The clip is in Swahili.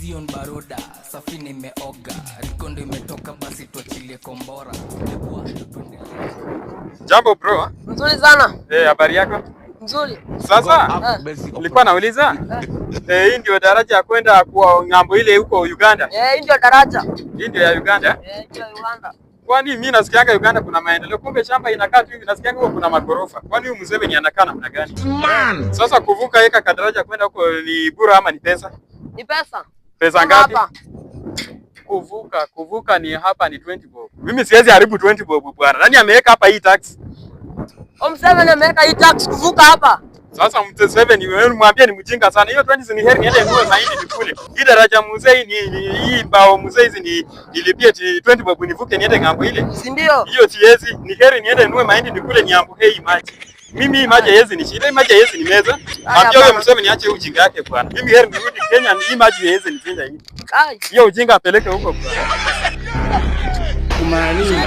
Zion Baroda, safina imeoga, rikondo imetoka basi tuachilie kombora. Jambo bro. Mzuri sana. Habari yako? Mzuri. Sasa nilikuwa nauliza hii ndio daraja ya kwenda kwa ng'ambo ile huko Uganda? Hii ndio daraja. Hii ndio ya Uganda? Ndio Uganda. Kwani mimi nasikianga Uganda kuna maendeleo, kumbe shamba inakaa tu hivi, nasikianga huko kuna magorofa. Kwani huyu Museveni anakaa namna gani? Man. Sasa kuvuka heka kadaraja kwenda huko ni bure ama ni pesa? Ni pesa. Pesa ngapi? Kuvuka ni hapa ni 20 bob. Mimi siwezi haribu 20 bob bwana. Nani ameweka hapa hii tax? Museveni ameweka hii tax kuvuka hapa. Sasa Museveni wewe mwambie ni mjinga sana. Hiyo 20 ni heri niende niwe mahindi nikule. Hii daraja mzee ni hii bao mzee hizi ni nilipie 20 bob nivuke niende ng'ambo ile. Si ndio? Hiyo siwezi, ni heri niende niwe mahindi nikule niambuke hii maji. Mimi maji hizi ni shida, maji hizi ni meza. Mwambie wewe Museveni aache ujinga yake bwana. Mimi heri nirudi Kenya, hii maji hizi ni pinda hii. Hiyo ujinga apeleke huko bwana. Kumaanisha